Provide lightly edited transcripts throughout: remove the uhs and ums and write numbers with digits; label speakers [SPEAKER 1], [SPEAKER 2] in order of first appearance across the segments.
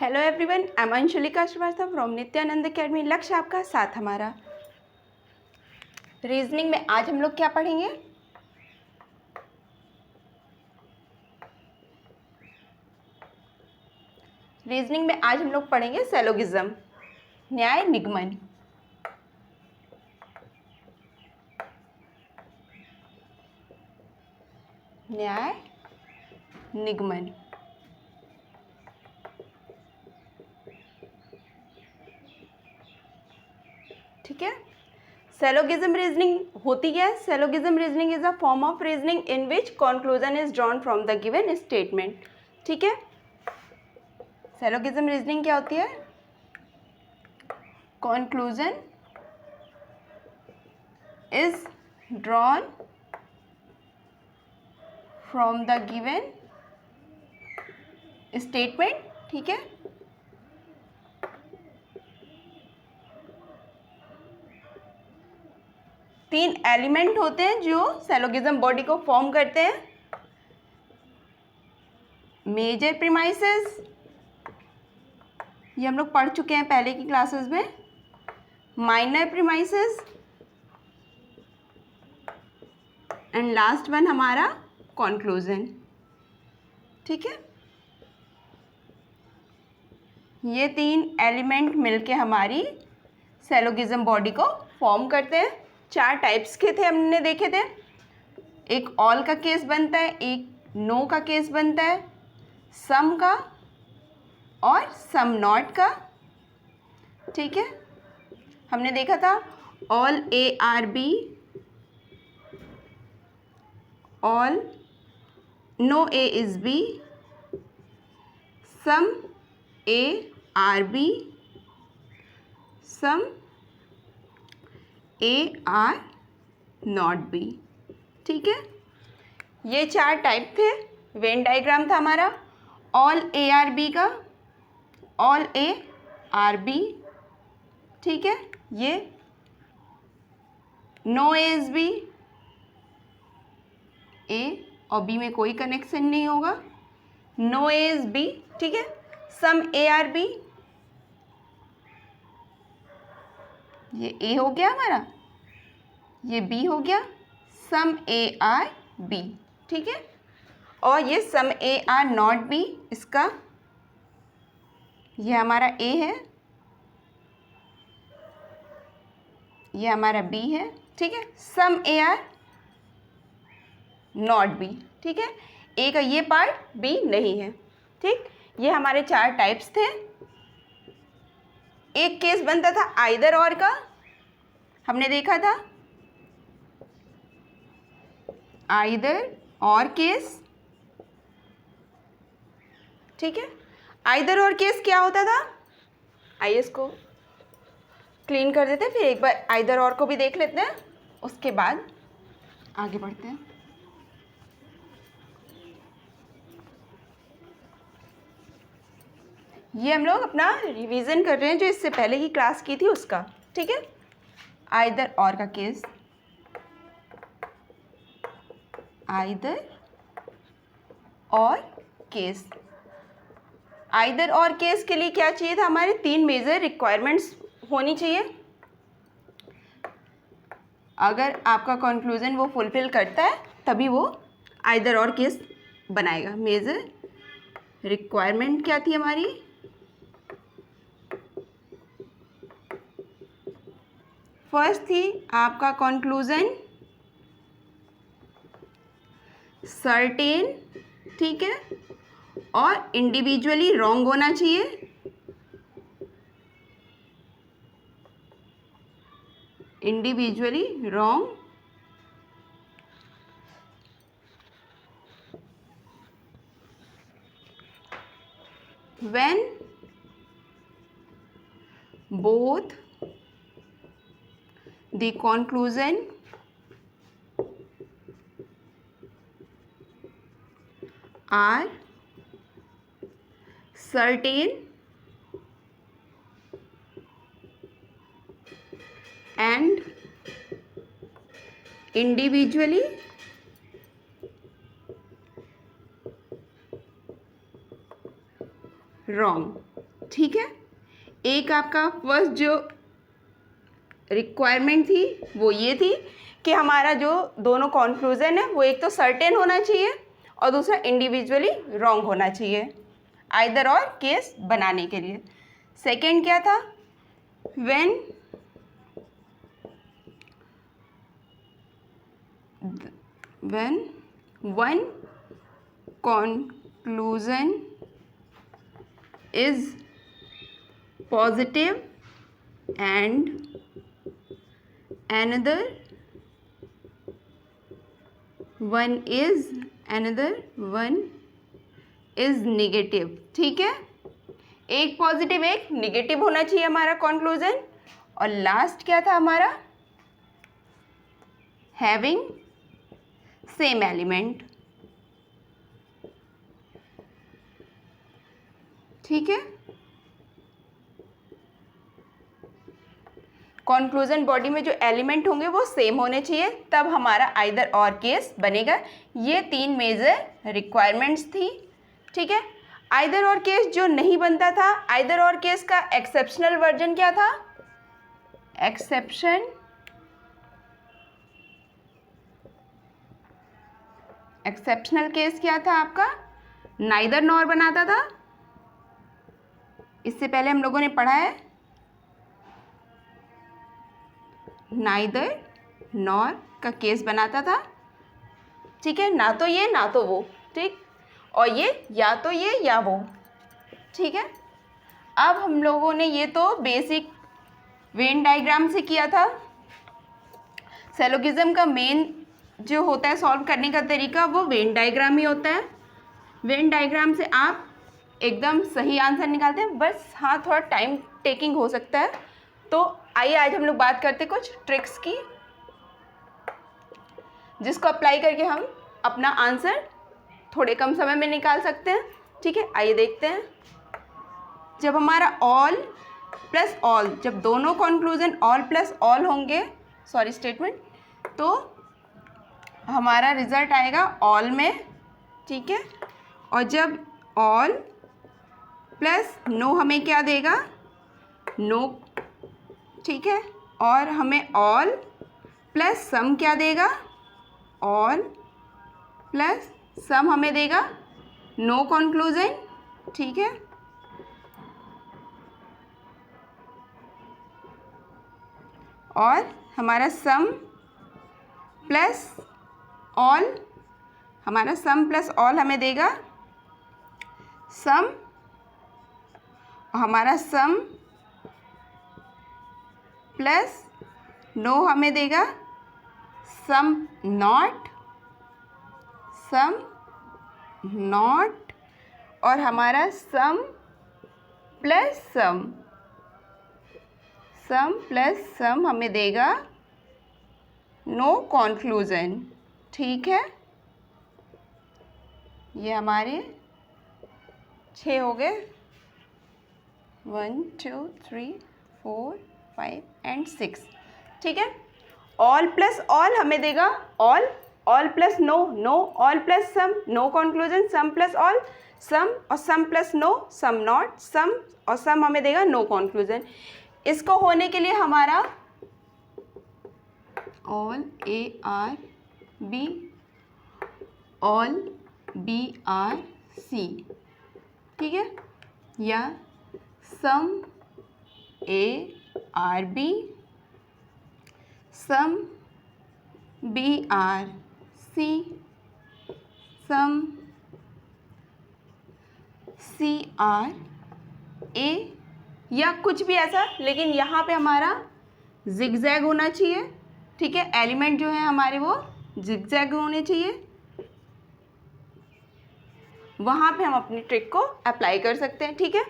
[SPEAKER 1] Hello everyone, I am Anshulika Srivastava from Nityanand academy. लक्ष्य आपका, साथ हमारा। रीजनिंग में आज हम लोग क्या पढ़ेंगे? रीजनिंग में आज हम लोग पढ़ेंगे सैलोगिज्म, न्याय निगमन। न्याय निगमन। ठीक है। सैलोगिज्म रीजनिंग होती क्या है? Syllogism reasoning is a form of reasoning in which conclusion is drawn from the given statement. ठीक है। सैलोगिज्म रीजनिंग क्या होती है? Conclusion is drawn from the given statement. ठीक है। तीन एलिमेंट होते हैं जो सैलोगिज्म बॉडी को फॉर्म करते हैं। मेजर प्रीमाइसेस, ये हम लोग पढ़ चुके हैं पहले की क्लासेस में। Minor premises and last one हमारा कंक्लूजन। ठीक है। ये तीन एलिमेंट मिलके हमारी सैलोगिज्म बॉडी को फॉर्म करते हैं। चार टाइप्स के थे, हमने देखे थे। एक ऑल का केस बनता है, एक नो का केस बनता है, सम का और सम नॉट का। ठीक है। हमने देखा था all A are B, all no A is B, some A are B, some A are not B. ठीक है। ये चार टाइप थे। वेन डायग्राम था हमारा ऑल ए आर बी का, ऑल ए आर बी। ठीक है। ये नो ए इज बी, ए और बी में कोई कनेक्शन नहीं होगा, नो ए इज बी। ठीक है। सम ए आर बी, ये ए हो गया हमारा, ये बी हो गया, सम ए आर बी। ठीक है। और ये सम ए आर नॉट बी, इसका ये हमारा ए है, ये हमारा बी है। ठीक है। सम ए आर नॉट बी। ठीक है। ए का ये पार्ट बी नहीं है। ठीक। ये हमारे चार टाइप्स थे। एक केस बनता था आइदर और का, हमने देखा था आइदर और केस। ठीक है। आइदर और केस क्या होता था? आइए इसको क्लीन कर देते हैं, फिर एक बार आइदर और को भी देख लेते हैं, उसके बाद आगे बढ़ते हैं। ये हम लोग अपना रिवीजन कर रहे हैं जो इससे पहले की क्लास की थी उसका। ठीक है। आइदर और का केस, आइदर और केस। आइदर और केस के लिए क्या चाहिए था? हमारे तीन मेजर रिक्वायरमेंट्स होनी चाहिए। अगर आपका कंक्लूजन वो फुलफिल करता है तभी वो आइदर और केस बनाएगा। मेजर रिक्वायरमेंट क्या थी हमारी? फर्स्ट थी आपका कंक्लूजन सर्टेन। ठीक है। और इंडिविजुअली रॉन्ग होना चाहिए। Individually wrong when both the conclusion are certain and individually wrong। ठीक है, एक आपका फर्स्ट जो रिक्वायरमेंट थी वो ये थी कि हमारा जो दोनों कॉन्क्लूज़न है वो एक तो सर्टेन होना चाहिए और दूसरा इंडिविजुअली रॉन्ग होना चाहिए आइदर और केस बनाने के लिए। सेकंड क्या था, when one conclusion is positive and another one is negative। ठीक है, एक पॉजिटिव एक निगेटिव होना चाहिए हमारा कंक्लूजन। और लास्ट क्या था हमारा, हैविंग सेम एलिमेंट। ठीक है, कंक्लूजन बॉडी में जो एलिमेंट होंगे वो सेम होने चाहिए, तब हमारा आइदर और केस बनेगा। ये 3 मेजर रिक्वायरमेंट्स थी। ठीक है, आइदर और केस जो नहीं बनता था, आइदर और केस का एक्सेप्शनल वर्जन क्या था, एक्सेप्शनल केस क्या था आपका, नाइदर नॉर बनाता था। इससे पहले हम लोगों ने पढ़ा है नाइदर नॉर का केस बनाता था। ठीक है, ना तो ये ना तो वो, ठीक, और ये या तो ये या वो। ठीक है, अब हम लोगों ने ये तो बेसिक वेन डायग्राम से किया था। सिलोगिज्म का मेन जो होता है सॉल्व करने का तरीका वो वेन डायग्राम ही होता है। वेन डायग्राम से आप एकदम सही आंसर निकालते हैं, बस हाँ थोड़ा टाइम टेकिंग हो सकता है। तो आइए आज हम लोग बात करते हैं कुछ ट्रिक्स की, जिसको अप्लाई करके हम अपना आंसर थोड़े कम समय में निकाल सकते हैं। ठीक है, आइए देखते हैं। जब हमारा ऑल प्लस ऑल, जब दोनों कंक्लूजन ऑल प्लस ऑल होंगे, सॉरी स्टेटमेंट, तो हमारा रिजल्ट आएगा ऑल में। ठीक है, और जब ऑल प्लस नो हमें क्या देगा, नो। ठीक है, और हमें ऑल प्लस सम क्या देगा, ऑल प्लस सम हमें देगा नो कंक्लूजन। ठीक है, और हमारा सम प्लस ऑल, हमारा सम प्लस ऑल हमें देगा सम, हमारा सम प्लस नो हमें देगा सम नॉट, और हमारा सम प्लस सम हमें देगा नो कंक्लूजन। ठीक है, ये हमारे 6 हो गए, 1 2 3 4 5 एंड 6। ठीक है, ऑल प्लस ऑल हमें देगा all, all plus no, no, all plus some, no conclusion, some plus all, some, और some plus no, some not, some, और सम हमें देगा नो कंक्लूजन। इसको होने के लिए हमारा ऑल ARB, ऑल BRC, ठीक है, या सम ARB, सम BRC, सम CRA, या कुछ भी ऐसा, लेकिन यहाँ पे हमारा जिगजैग होना चाहिए। ठीक है, एलिमेंट जो है हमारे वो जिगजैग होने चाहिए, वहाँ पे हम अपनी ट्रिक को अप्लाई कर सकते हैं। ठीक है,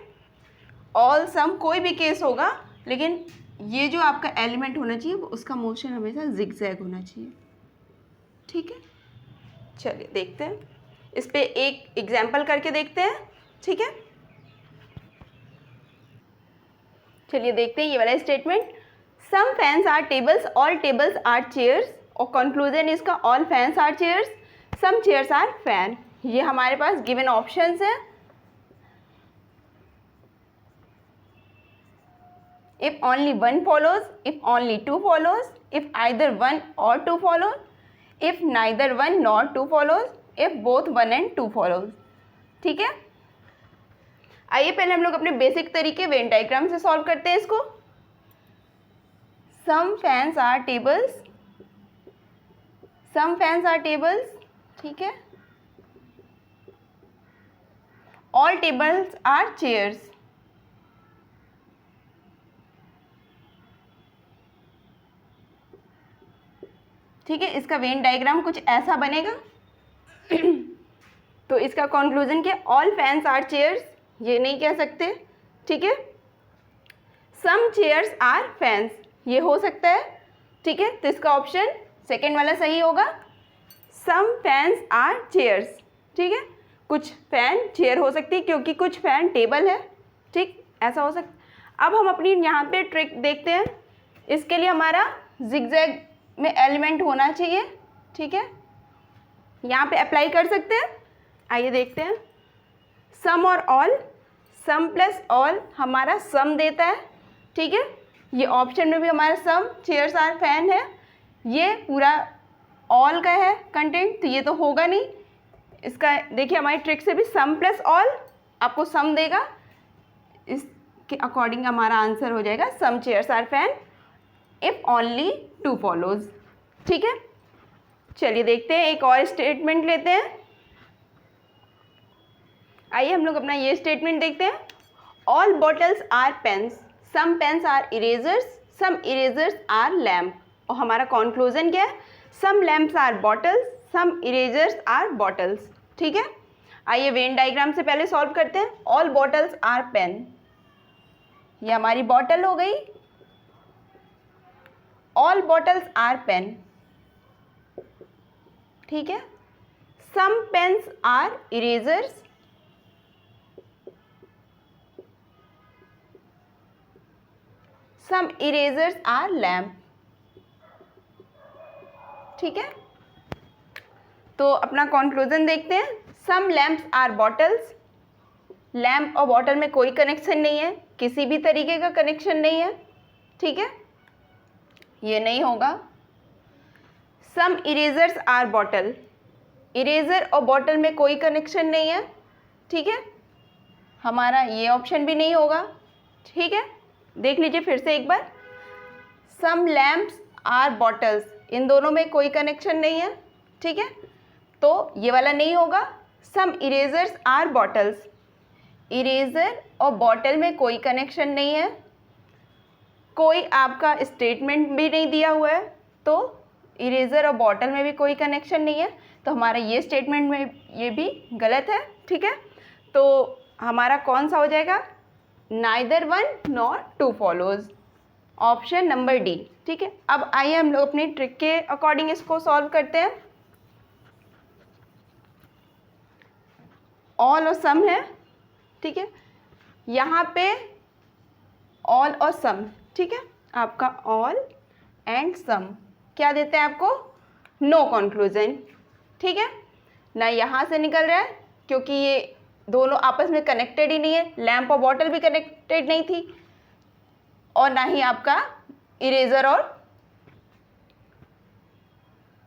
[SPEAKER 1] ऑल सम कोई भी केस होगा, लेकिन ये जो आपका एलिमेंट होना चाहिए वो उसका मोशन हमेशा जिगजैग होना चाहिए। ठीक है, चलिए देखते हैं, इस पे एक एग्जाम्पल करके देखते हैं। ठीक है, चलिए देखते हैं ये वाला statement, some fans are tables, all tables are chairs, और कंक्लूजन इसका all fans are chairs, some chairs are fan. ये हमारे पास गिवन ऑप्शंस है। if only one follows, if only two follows, if either one or two follows, if neither one nor two follows, if both one and two follows. ठीक है, आइए पहले हम लोग अपने बेसिक तरीके वेन डायग्राम से सॉल्व करते हैं इसको. Some fans are tables, some fans are tables. ठीक है, ऑल टेबल्स आर चेयर्स. ठीक है, इसका वेन डायग्राम कुछ ऐसा बनेगा. तो इसका कंक्लूजन क्या, ऑल फैंस आर चेयर्स ये नहीं कह सकते. ठीक है, सम चेयर्स आर फैंस ये हो सकता है. ठीक है, तो इसका ऑप्शन सेकेंड वाला सही होगा, सम फैंस आर चेयर्स. ठीक है, कुछ फैन चेयर हो सकती है क्योंकि कुछ फैन टेबल है. ठीक, ऐसा हो सकता. अब हम अपनी यहाँ पे ट्रिक देखते हैं. इसके लिए हमारा जिगजैग में एलिमेंट होना चाहिए. ठीक है, यहाँ पे अप्लाई कर सकते हैं. आइए देखते हैं. सम और ऑल, सम प्लस ऑल हमारा सम देता है. ठीक है, ये ऑप्शन में भी हमारा सम चेयर्स आर फैन है, ये पूरा ऑल का है कंटेंट, तो ये तो होगा नहीं. इसका देखिए हमारी ट्रिक से भी सम प्लस ऑल आपको सम देगा, इसके अकॉर्डिंग हमारा आंसर हो जाएगा some chairs are fan if only two follows. ठीक है, चलिए देखते हैं एक और स्टेटमेंट लेते हैं. आइए हम लोग अपना ये स्टेटमेंट देखते हैं. All bottles are pens, some pens are erasers, some erasers are lamp. और हमारा कंक्लूजन क्या है, some lamps are bottles, some erasers are bottles. ठीक है, आइए वेन डायग्राम से पहले सॉल्व करते हैं. ऑल बॉटल्स आर पेन, ये हमारी बॉटल हो गई. All bottles are pen. ठीक है, some pens are erasers, some erasers are lamp. ठीक है, तो अपना कंक्लूजन देखते हैं. Some lamps are bottles, lamp और बॉटल में कोई कनेक्शन नहीं है, किसी भी तरीके का कनेक्शन नहीं है. ठीक है, ये नहीं होगा. सम इरेजर्स आर बॉटल, इरेजर और बॉटल में कोई कनेक्शन नहीं है. ठीक है, हमारा ये ऑप्शन भी नहीं होगा. ठीक है, देख लीजिए फिर से एक बार. सम लैम्प्स आर बॉटल्स, इन दोनों में कोई कनेक्शन नहीं है. ठीक है, तो ये वाला नहीं होगा. सम इरेजर्स आर बॉटल्स, इरेजर और बॉटल में कोई कनेक्शन नहीं है, कोई आपका स्टेटमेंट भी नहीं दिया हुआ है, तो इरेजर और बॉटल में भी कोई कनेक्शन नहीं है, तो हमारा ये स्टेटमेंट में ये भी गलत है. ठीक है, तो हमारा कौन सा हो जाएगा, neither one nor two follows, option number D. ठीक है, अब आइए हम लोग अपनी ट्रिक के अकॉर्डिंग इसको सॉल्व करते हैं. ऑल और सम है. ठीक है, यहाँ पे ऑल और सम. ठीक है, आपका ऑल एंड सम क्या देते हैं आपको, नो कंक्लूजन. ठीक है, ना यहाँ से निकल रहा है क्योंकि ये दोनों आपस में कनेक्टेड ही नहीं है, लैम्प और बॉटल भी कनेक्टेड नहीं थी, और ना ही आपका इरेजर और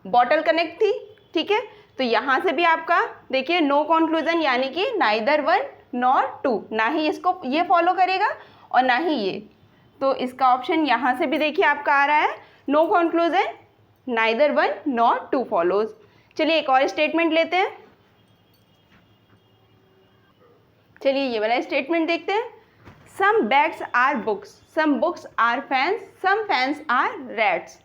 [SPEAKER 1] बॉटल कनेक्ट थी. ठीक है, तो यहाँ से भी आपका देखिए नो कंक्लूजन, यानी कि नाइदर वन नॉर टू, ना ही इसको ये फॉलो करेगा और ना ही ये. तो इसका ऑप्शन यहाँ से भी देखिए आपका आ रहा है, no conclusion, neither one nor two follows. चलिए एक और स्टेटमेंट लेते हैं. चलिए ये वाला स्टेटमेंट देखते हैं. Some bags are books, some books are fans, some fans are rats.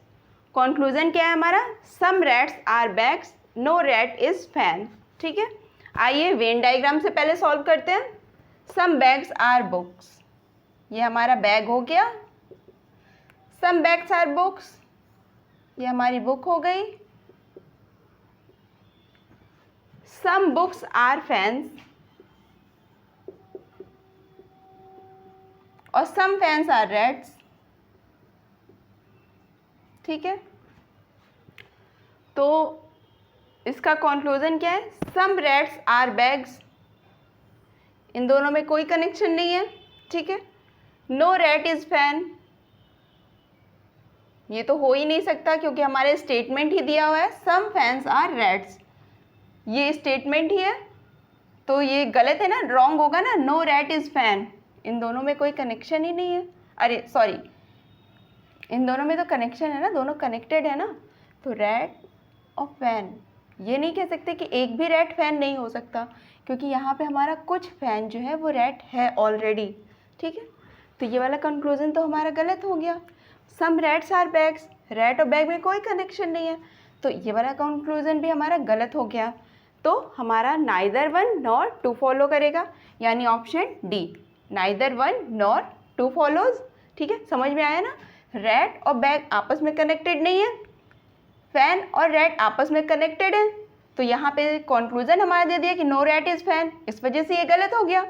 [SPEAKER 1] Conclusion क्या है हमारा, some rats are bags, no rat is fan. ठीक है, आइए वेन डायग्राम से पहले सॉल्व करते हैं. सम बैग्स आर बुक्स, ये हमारा बैग हो गया. सम बैग्स आर बुक्स, ये हमारी बुक हो गई. सम बुक्स आर फैंस और सम फैंस आर रैट्स. ठीक है, तो इसका कंक्लूजन क्या है, सम रैट्स आर बैग्स, इन दोनों में कोई कनेक्शन नहीं है. ठीक है, नो रैट इज फैन, ये तो हो ही नहीं सकता क्योंकि हमारे स्टेटमेंट ही दिया हुआ है सम फैंस आर रैट्स, ये स्टेटमेंट ही है, तो ये गलत है ना, रॉन्ग होगा ना, नो रैट इज़ फैन। इन दोनों में कोई कनेक्शन ही नहीं है, अरे सॉरी, इन दोनों में तो कनेक्शन है ना, दोनों कनेक्टेड है ना, तो रैट और फैन, ये नहीं कह सकते कि एक भी रैट फैन नहीं हो सकता, क्योंकि यहाँ पे हमारा कुछ फैन जो है वो रैट है ऑलरेडी, ठीक है। तो ये वाला कंक्लूजन तो हमारा गलत हो गया। सम रैट्स आर बैग्स, रैट और बैग में कोई कनेक्शन नहीं है, तो ये वाला कंक्लूजन भी हमारा गलत हो गया। तो हमारा neither one nor two follow करेगा, यानी option D, neither one nor two follows. ठीक है, समझ में आया ना, रैट और बैग आपस में कनेक्टेड नहीं है, फैन और रैट आपस में कनेक्टेड है, तो यहाँ पे कंक्लूजन हमारा दे दिया कि नो रैट इज़ फैन, इस वजह से ये गलत हो गया।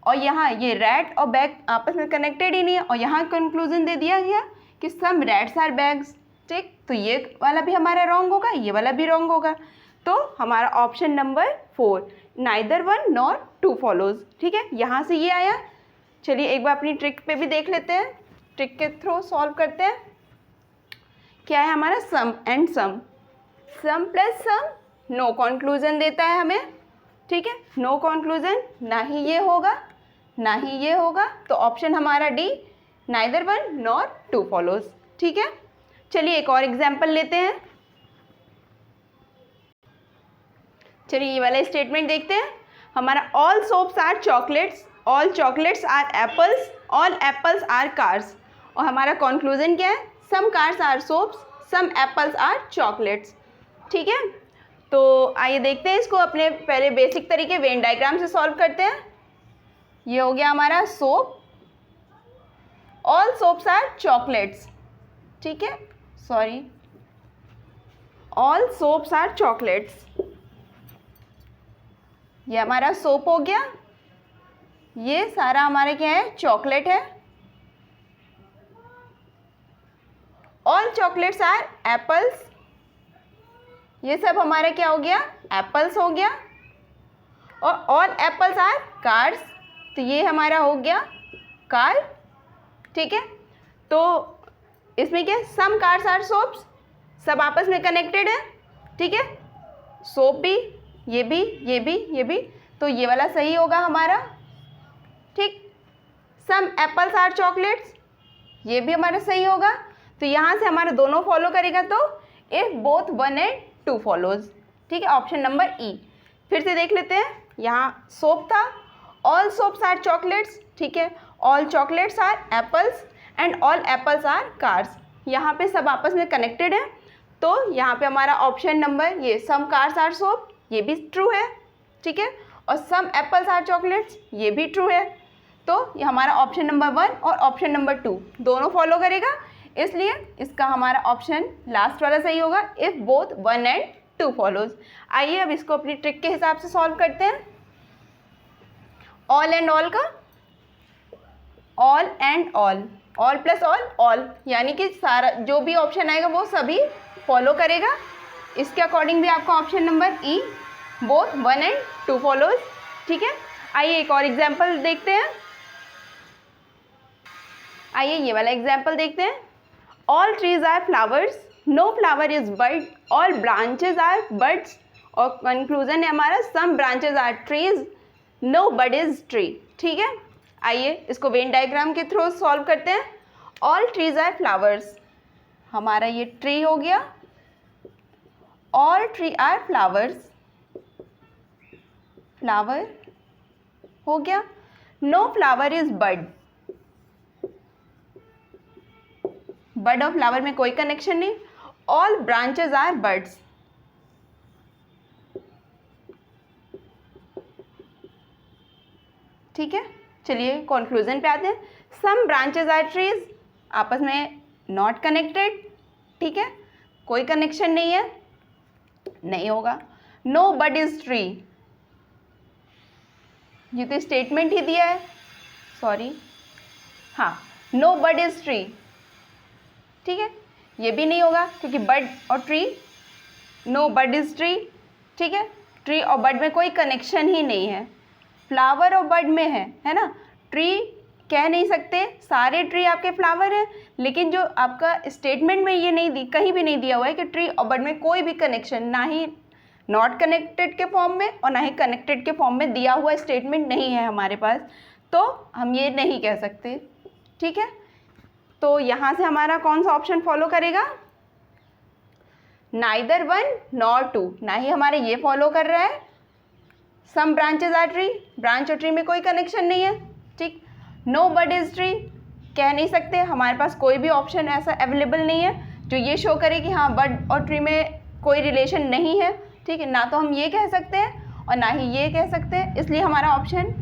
[SPEAKER 1] और यहाँ ये रैट और बैग आपस में कनेक्टेड ही नहीं है, और यहाँ कंक्लूजन दे दिया गया कि सम रैट्स आर बैग्स। ठीक, तो ये वाला भी हमारा रॉन्ग होगा, ये वाला भी रॉन्ग होगा, तो हमारा option number 4, neither one nor two follows. ठीक है, यहाँ से ये आया। चलिए एक बार अपनी ट्रिक पे भी देख लेते हैं, ट्रिक के थ्रू सॉल्व करते हैं। क्या है हमारा, some and some, some plus some no conclusion देता है हमें। ठीक है, नो कंक्लूजन, ना ही ये होगा ना ही ये होगा, तो ऑप्शन हमारा D, neither one nor two follows. ठीक है, चलिए एक और एग्जाम्पल लेते हैं। चलिए ये वाला स्टेटमेंट देखते हैं, हमारा all soaps are chocolates, all chocolates are apples, all apples are cars, और हमारा कंक्लूजन क्या है, some cars are soaps, some apples are chocolates. ठीक है, तो आइए देखते हैं इसको अपने पहले बेसिक तरीके वेन डायग्राम से सॉल्व करते हैं। ये हो गया हमारा soap, all soaps are chocolates. ठीक है, sorry, all soaps are chocolates, ये हमारा सोप हो गया, ये सारा हमारा क्या है, चॉकलेट है। ऑल चॉकलेट्स आर एप्पल्स, ये सब हमारा क्या हो गया, एप्पल्स हो गया। और ऑल एप्पल्स आर कार्स, तो ये हमारा हो गया कार। ठीक है, तो इसमें क्या, सम कार्स आर सोप्स, सब आपस में कनेक्टेड है। ठीक है, सोप भी, ये भी, ये भी, ये भी, तो ये वाला सही होगा हमारा। ठीक, सम एप्पल्स आर चॉकलेट्स, ये भी हमारा सही होगा, तो यहाँ से हमारा दोनों फॉलो करेगा, तो if both one and to follows. ठीक है, ऑप्शन नंबर ई। फिर से देख लेते हैं, यहाँ सोप था, ऑल सोप्स आर चॉकलेट्स। ठीक है, all chocolates are apples and all apples are cars, यहाँ पे सब आपस में कनेक्टेड है, तो यहाँ पे हमारा ऑप्शन नंबर ये सम कार्स आर सोप, ये भी ट्रू है। ठीक है, और सम एप्पल्स आर चॉकलेट्स, ये भी ट्रू है, तो ये हमारा ऑप्शन नंबर 1 और ऑप्शन नंबर 2 दोनों फॉलो करेगा, इसलिए इसका हमारा ऑप्शन लास्ट वाला सही होगा, if both one and two follows. आइए अब इसको अपनी ट्रिक के हिसाब से सॉल्व करते हैं। ऑल एंड ऑल का, all and all, all plus all, all, यानी कि सारा जो भी ऑप्शन आएगा वो सभी फॉलो करेगा। इसके अकॉर्डिंग भी आपका option number E, both one and to follows. ठीक है, आइए एक और एग्जाम्पल देखते हैं। आइए ये वाला एग्जाम्पल देखते हैं, all trees are flowers, no flower is bird, all branches are birds, और कंक्लूजन है हमारा some branches are trees, no bird is tree. ठीक है, आइए इसको वेन डायग्राम के थ्रू सॉल्व करते हैं। ऑल ट्रीज आर फ्लावर्स, हमारा ये ट्री हो गया, all tree are flowers, flower हो गया, no flower is bird, bird और फ्लावर में कोई कनेक्शन नहीं, ऑल ब्रांचेज आर बर्ड्स। ठीक है, चलिए कंक्लूजन पे आते हैं, सम ब्रांचेज आर ट्रीज, आपस में नॉट कनेक्टेड। ठीक है, कोई कनेक्शन नहीं है, नहीं होगा। नो बड इज ट्री, ये तो स्टेटमेंट ही दिया है, सॉरी, हाँ, नो बड इज ट्री। ठीक है, ये भी नहीं होगा क्योंकि बड और tree, no bud is tree. ठीक है, ट्री और बड में कोई कनेक्शन ही नहीं है, फ्लावर और बड में है ना, ट्री कह नहीं सकते, सारे ट्री आपके फ्लावर हैं, लेकिन जो आपका स्टेटमेंट में ये नहीं कहीं भी नहीं दिया हुआ है कि ट्री और बर्ड में कोई भी कनेक्शन, ना ही नॉट कनेक्टेड के फॉर्म में और ना ही कनेक्टेड के फॉर्म में दिया हुआ स्टेटमेंट नहीं है हमारे पास, तो हम ये नहीं कह सकते। ठीक है, तो यहाँ से हमारा कौन सा ऑप्शन फॉलो करेगा? नाइदर वन नॉर टू, ना ही हमारे ये फॉलो कर रहा है। सम ब्रांचेज आर ट्री, ब्रांच और ट्री में कोई कनेक्शन नहीं है। ठीक, नो बर्ड इज ट्री, कह नहीं सकते, हमारे पास कोई भी ऑप्शन ऐसा अवेलेबल नहीं है जो ये शो करे कि हाँ बर्ड और ट्री में कोई रिलेशन नहीं है। ठीक है, ना तो हम ये कह सकते हैं और ना ही ये कह सकते हैं, इसलिए हमारा ऑप्शन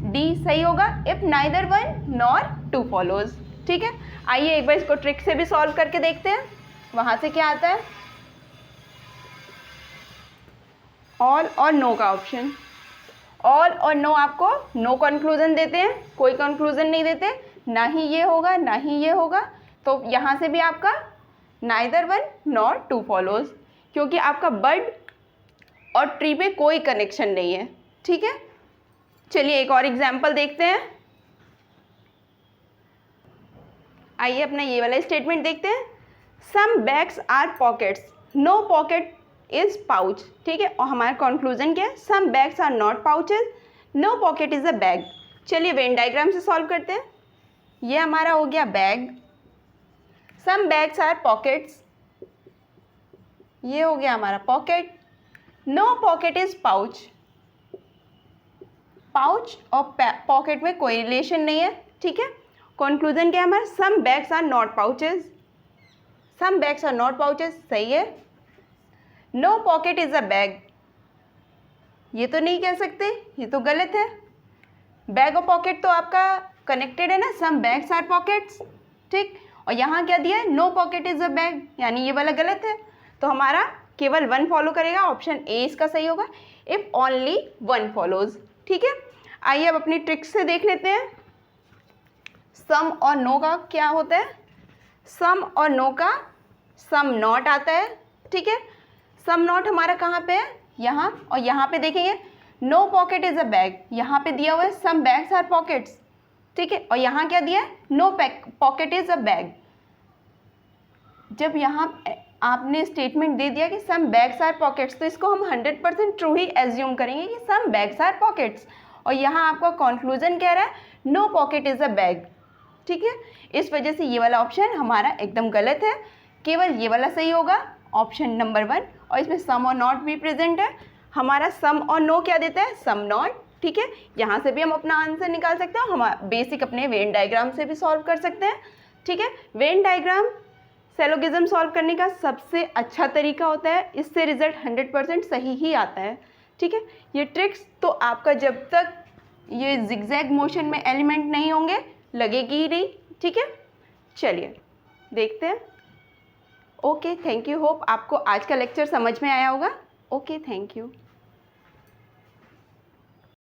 [SPEAKER 1] डी सही होगा, if neither one nor two follows. ठीक है, आइए एक बार इसको ट्रिक से भी सॉल्व करके देखते हैं, वहाँ से क्या आता है। ऑल और नो का ऑप्शन, ऑल और नो आपको नो कंक्लूजन देते हैं, कोई कंक्लूजन नहीं देते, ना ही ये होगा ना ही ये होगा, तो यहाँ से भी आपका neither one nor two follows, क्योंकि आपका बर्ड और ट्री पे कोई कनेक्शन नहीं है। ठीक है, चलिए एक और एग्जाम्पल देखते हैं। आइए अपना ये वाला स्टेटमेंट देखते हैं। Some bags are pockets, no pocket is pouch. ठीक है, और हमारा कंक्लूजन क्या है? Some bags are not pouches, no pocket is a bag. चलिए वेन डायग्राम से सॉल्व करते हैं। ये हमारा हो गया bag, some bags are pockets, ये हो गया हमारा pocket, no pocket is pouch, pouch और पॉकेट में कोई रिलेशन नहीं है। ठीक है, कंक्लूजन क्या है हमारा? Some bags are not pouches, some bags are not pouches सही है। No pocket is a bag, ये तो नहीं कह सकते, ये तो गलत है। बैग और पॉकेट तो आपका कनेक्टेड है ना, सम बैग्स आर पॉकेट्स। ठीक, और यहाँ क्या दिया है? No pocket is a bag, यानी ये वाला गलत है, तो हमारा केवल वन फॉलो करेगा, ऑप्शन ए इसका सही होगा, इफ ओनली वन फॉलोज। ठीक है, आइए अब अपनी ट्रिक से देख लेते हैं। सम और नो का क्या होता है? सम और नो का सम नॉट आता है। ठीक है, सम नॉट हमारा कहाँ पे है? यहाँ, और यहाँ पे देखेंगे no pocket is a bag, यहाँ पे दिया हुआ है सम बैग्स आर पॉकेट्स। ठीक है, और यहाँ क्या दिया है? No pocket is a bag. जब यहाँ आपने स्टेटमेंट दे दिया कि सम बैग्स आर पॉकेट्स, तो इसको हम 100% ट्रू ही एज्यूम करेंगे कि सम बैग्स आर पॉकेट्स, और यहाँ आपका कंक्लूजन कह रहा है no pocket is a bag. ठीक है, इस वजह से ये वाला ऑप्शन हमारा एकदम गलत है, केवल ये वाला सही होगा, ऑप्शन नंबर 1, और इसमें सम और नॉट भी प्रेजेंट है। हमारा सम और नो क्या देता है? Some not. ठीक है, यहाँ से भी हम अपना आंसर निकाल सकते हैं, हम बेसिक अपने वेन डायग्राम से भी सॉल्व कर सकते हैं। ठीक है, वेन डायग्राम सेलोगिज्म सॉल्व करने का सबसे अच्छा तरीका होता है, इससे रिजल्ट 100% सही ही आता है। ठीक है, ये ट्रिक्स तो आपका जब तक ये जिगजैग मोशन में एलिमेंट नहीं होंगे लगेगी ही नहीं। ठीक है, चलिए देखते हैं। ओके, थैंक यू, होप आपको आज का लेक्चर समझ में आया होगा। Okay, thank you.